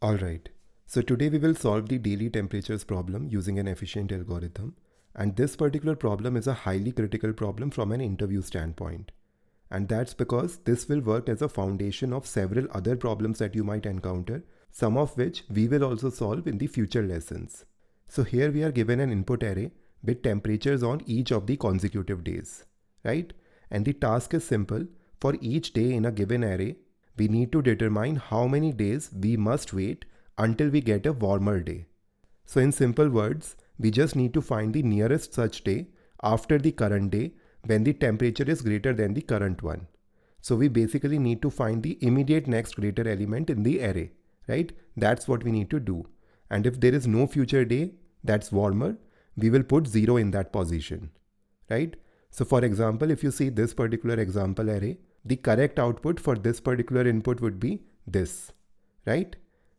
Alright, so today we will solve the daily temperatures problem using an efficient algorithm. And this particular problem is a highly critical problem from an interview standpoint. And that's because this will work as a foundation of several other problems that you might encounter, some of which we will also solve in the future lessons. So here we are given an input array with temperatures on each of the consecutive days, right? And the task is simple. For each day in a given array, we need to determine how many days we must wait until we get a warmer day. So in simple words, we just need to find the nearest such day after the current day when the temperature is greater than the current one. So we basically need to find the immediate next greater element in the array, right? That's what we need to do. And if there is no future day that's warmer, we will put 0 in that position, right? So for example, if you see this particular example array, the correct output for this particular input would be this, right?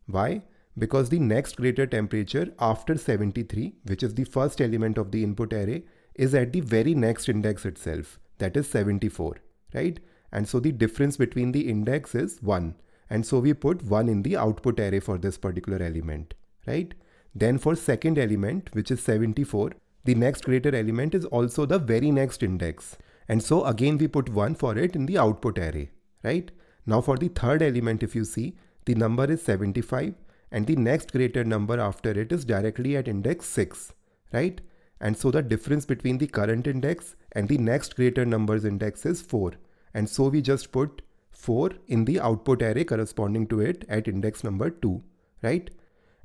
Why? Because the next greater temperature after 73, which is the first element of the input array, is at the very next index itself, that is 74, right? And so the difference between the index is 1. And so we put 1 in the output array for this particular element, right? Then for second element, which is 74, the next greater element is also the very next index. And so again we put 1 for it in the output array, right? Now for the third element, if you see, the number is 75 and the next greater number after it is directly at index 6, right? And so the difference between the current index and the next greater number's index is 4. And so we just put 4 in the output array corresponding to it at index number 2, right?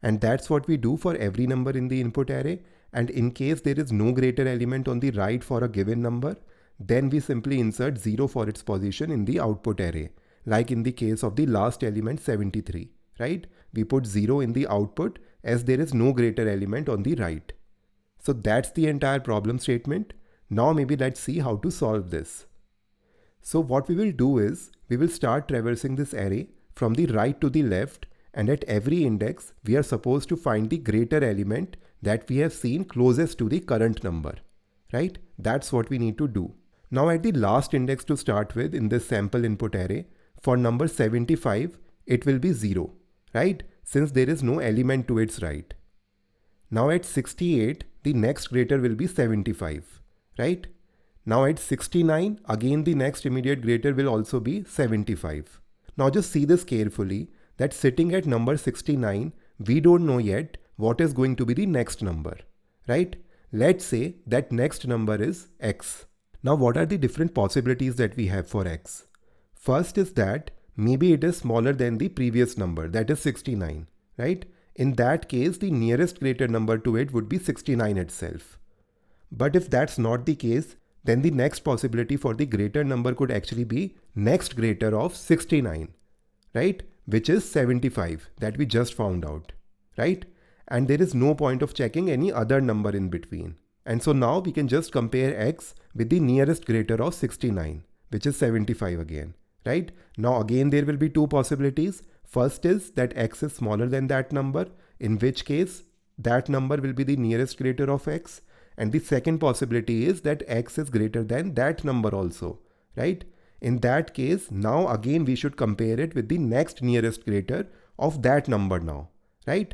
And that's what we do for every number in the input array. And in case there is no greater element on the right for a given number, then we simply insert 0 for its position in the output array, like in the case of the last element 73, right? We put 0 in the output as there is no greater element on the right. So that's the entire problem statement. Now maybe let's see how to solve this. So what we will do is, we will start traversing this array from the right to the left, and at every index, we are supposed to find the greater element that we have seen closest to the current number, right? That's what we need to do. Now at the last index to start with in this sample input array, for number 75, it will be 0, right? Since there is no element to its right. Now at 68, the next greater will be 75, right? Now at 69, again the next immediate greater will also be 75. Now just see this carefully, that sitting at number 69, we don't know yet what is going to be the next number, right? Let's say that next number is x. Now what are the different possibilities that we have for x? First is that maybe it is smaller than the previous number, that is 69, right? In that case, the nearest greater number to it would be 69 itself. But if that's not the case, then the next possibility for the greater number could actually be next greater of 69, right? Which is 75 that we just found out, right? And there is no point of checking any other number in between. And so now we can just compare x with the nearest greater of 69, which is 75 again, right? Now again there will be two possibilities. First is that x is smaller than that number, in which case that number will be the nearest greater of x. And the second possibility is that x is greater than that number also, right? In that case, now again we should compare it with the next nearest greater of that number now, right?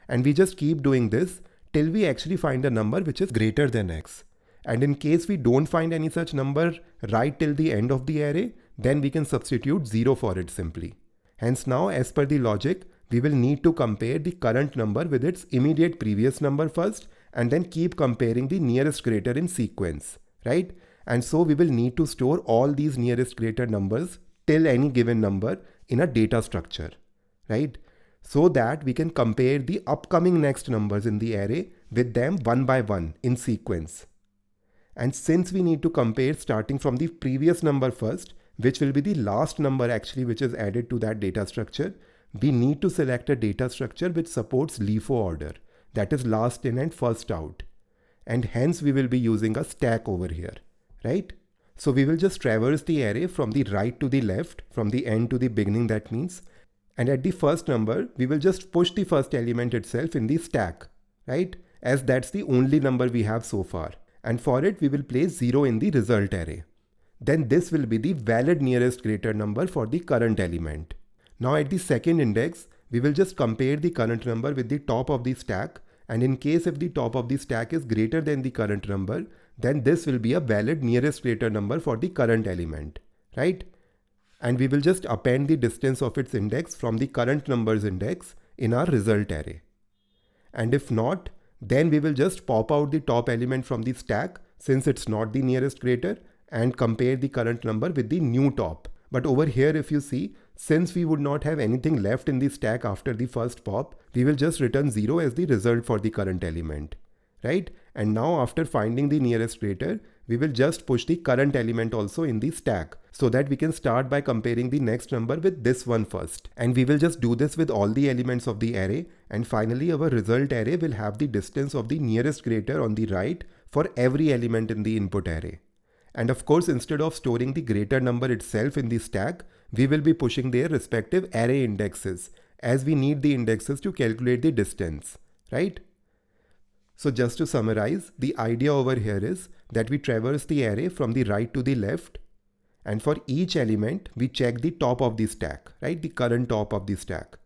And we just keep doing this till we actually find a number which is greater than x. And in case we don't find any such number right till the end of the array, then we can substitute 0 for it simply. Hence now, as per the logic, we will need to compare the current number with its immediate previous number first, and then keep comparing the nearest greater in sequence, right? And so we will need to store all these nearest greater numbers till any given number in a data structure, right? So that we can compare the upcoming next numbers in the array with them one by one in sequence. And since we need to compare starting from the previous number first, which will be the last number actually which is added to that data structure, we need to select a data structure which supports LIFO order, that is last in and first out. And hence we will be using a stack over here, right? So we will just traverse the array from the right to the left, from the end to the beginning, that means. And at the first number, we will just push the first element itself in the stack, right? As that's the only number we have so far. And for it, we will place 0 in the result array. Then this will be the valid nearest greater number for the current element. Now at the second index, we will just compare the current number with the top of the stack, and in case if the top of the stack is greater than the current number, then this will be a valid nearest greater number for the current element, right? And we will just append the distance of its index from the current number's index in our result array. And if not, then we will just pop out the top element from the stack since it's not the nearest greater and compare the current number with the new top. But over here, if you see, since we would not have anything left in the stack after the first pop, we will just return 0 as the result for the current element, right? And now after finding the nearest greater, we will just push the current element also in the stack so that we can start by comparing the next number with this one first. And we will just do this with all the elements of the array. And finally, our result array will have the distance of the nearest greater on the right for every element in the input array. And of course, instead of storing the greater number itself in the stack, we will be pushing their respective array indexes as we need the indexes to calculate the distance, right? So just to summarize, the idea over here is that we traverse the array from the right to the left, and for each element, we check the top of the stack, right? The current top of the stack.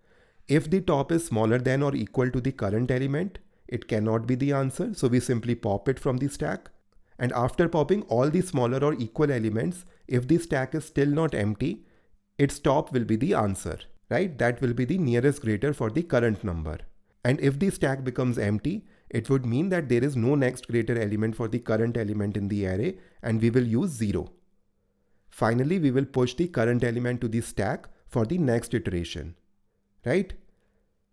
If the top is smaller than or equal to the current element, it cannot be the answer, so we simply pop it from the stack. And after popping all the smaller or equal elements, if the stack is still not empty, its top will be the answer, right? That will be the nearest greater for the current number. And if the stack becomes empty, it would mean that there is no next greater element for the current element in the array, and we will use 0. Finally, we will push the current element to the stack for the next iteration, right?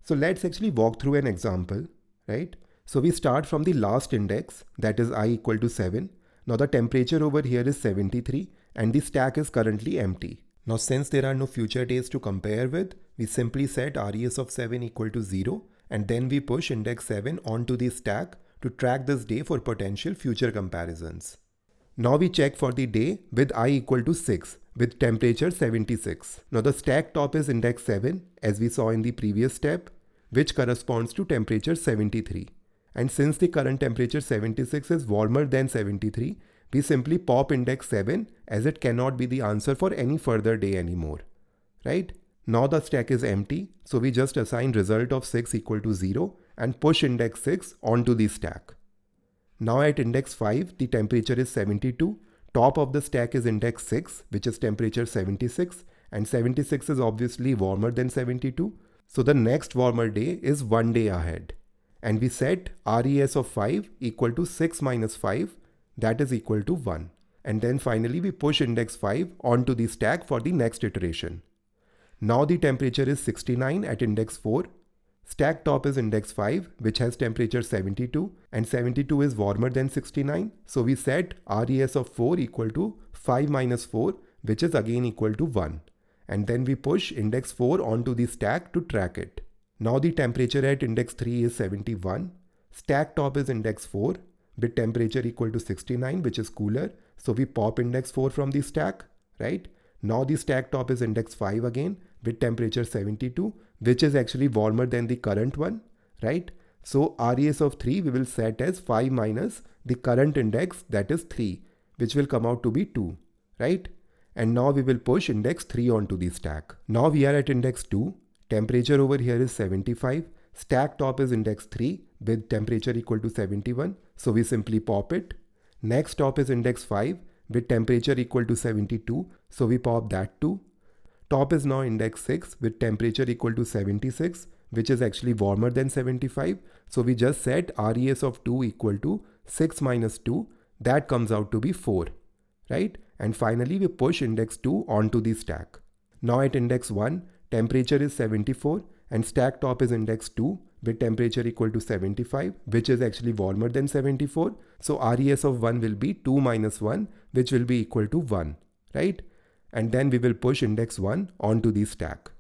So let's actually walk through an example, right? So we start from the last index, that is I equal to 7. Now the temperature over here is 73 and the stack is currently empty. Now since there are no future days to compare with, we simply set res of 7 equal to 0 and then we push index 7 onto the stack to track this day for potential future comparisons. Now we check for the day with I equal to 6 with temperature 76. Now the stack top is index 7 as we saw in the previous step, which corresponds to temperature 73. And since the current temperature 76 is warmer than 73, we simply pop index 7 as it cannot be the answer for any further day anymore, right? Now the stack is empty, so we just assign result of 6 equal to 0 and push index 6 onto the stack. Now at index 5, the temperature is 72, top of the stack is index 6, which is temperature 76, and 76 is obviously warmer than 72, so the next warmer day is 1 day ahead. And we set res of 5 equal to 6 minus 5, that is equal to 1. And then finally we push index 5 onto the stack for the next iteration. Now the temperature is 69 at index 4. Stack top is index 5, which has temperature 72, and 72 is warmer than 69. So we set res of 4 equal to 5 minus 4, which is again equal to 1. And then we push index 4 onto the stack to track it. Now the temperature at index 3 is 71. Stack top is index 4 with temperature equal to 69, which is cooler. So we pop index 4 from the stack, right? Now the stack top is index 5 again with temperature 72, which is actually warmer than the current one, right? So res of 3 we will set as 5 minus the current index, that is 3, which will come out to be 2, right? And now we will push index 3 onto the stack. Now we are at index 2. Temperature over here is 75. Stack top is index 3 with temperature equal to 71. So we simply pop it. Next top is index 5 with temperature equal to 72. So we pop that too. Top is now index 6 with temperature equal to 76, which is actually warmer than 75. So we just set res of 2 equal to 6 minus 2. That comes out to be 4, right? And finally we push index 2 onto the stack. Now at index 1, temperature is 74 and stack top is index 2 with temperature equal to 75, which is actually warmer than 74. So res of 1 will be 2 minus 1, which will be equal to 1, right? And then we will push index 1 onto the stack.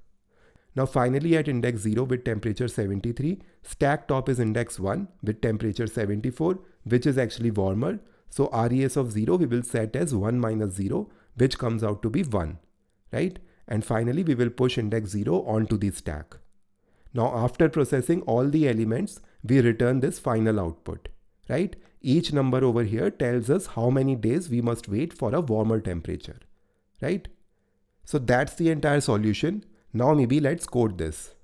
Now finally at index 0 with temperature 73, stack top is index 1 with temperature 74, which is actually warmer. So res of 0 we will set as 1 minus 0, which comes out to be 1, right? And finally we will push index 0 onto the stack. Now after processing all the elements, we return this final output, right? Each number over here tells us how many days we must wait for a warmer temperature, right? So that's the entire solution. Now maybe let's code this.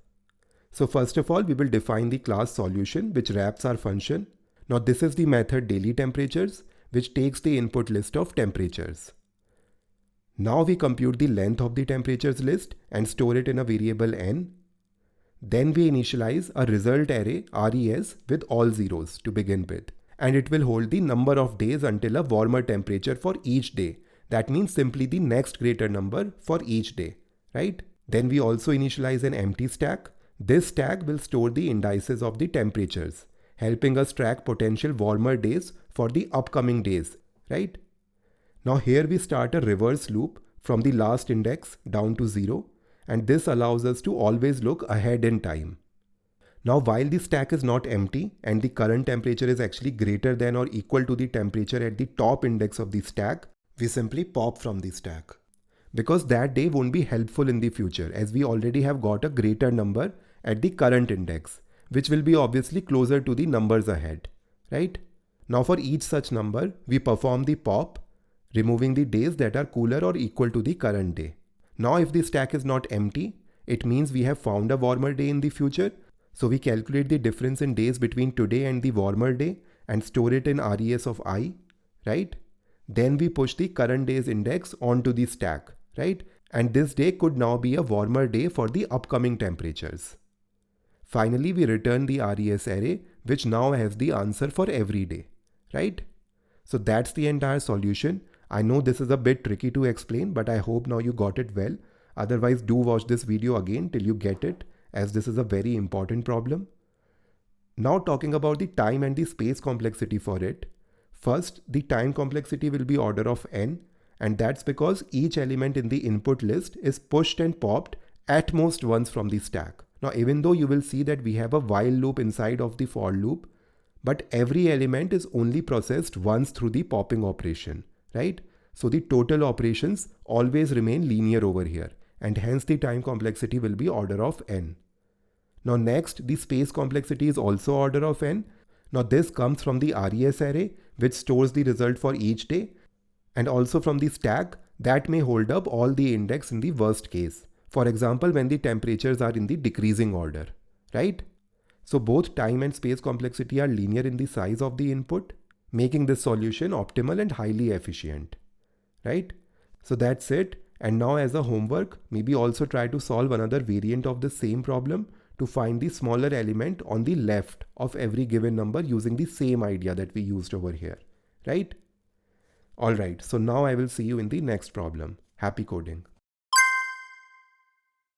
So first of all, we will define the class solution which wraps our function. Now this is the method daily temperatures, which takes the input list of temperatures. Now we compute the length of the temperatures list and store it in a variable n. Then we initialize a result array res with all zeros to begin with, and it will hold the number of days until a warmer temperature for each day. That means simply the next greater number for each day, right? Then we also initialize an empty stack. This stack will store the indices of the temperatures, helping us track potential warmer days for the upcoming days, right? Now here we start a reverse loop from the last index down to 0, and this allows us to always look ahead in time. Now while the stack is not empty and the current temperature is actually greater than or equal to the temperature at the top index of the stack, we simply pop from the stack. Because that day won't be helpful in the future, as we already have got a greater number at the current index, which will be obviously closer to the numbers ahead, right? Now for each such number, we perform the pop, removing the days that are cooler or equal to the current day. Now if the stack is not empty, it means we have found a warmer day in the future. So we calculate the difference in days between today and the warmer day and store it in res of I, right? Then we push the current day's index onto the stack, right? And this day could now be a warmer day for the upcoming temperatures. Finally, we return the res array, which now has the answer for every day, right? So that's the entire solution. I know this is a bit tricky to explain, but I hope now you got it well. Otherwise, do watch this video again till you get it, as this is a very important problem. Now talking about the time and the space complexity for it. First, the time complexity will be order of n, and that's because each element in the input list is pushed and popped at most once from the stack. Now even though you will see that we have a while loop inside of the for loop, but every element is only processed once through the popping operation, right? So the total operations always remain linear over here, and hence the time complexity will be order of n. Now next, the space complexity is also order of n. Now this comes from the res array, which stores the result for each day, and also from the stack that may hold up all the index in the worst case. For example, when the temperatures are in the decreasing order, right? So both time and space complexity are linear in the size of the input, making this solution optimal and highly efficient, right? So that's it. And now as a homework, maybe also try to solve another variant of the same problem to find the smaller element on the left of every given number using the same idea that we used over here, right? Alright, so now I will see you in the next problem. Happy coding.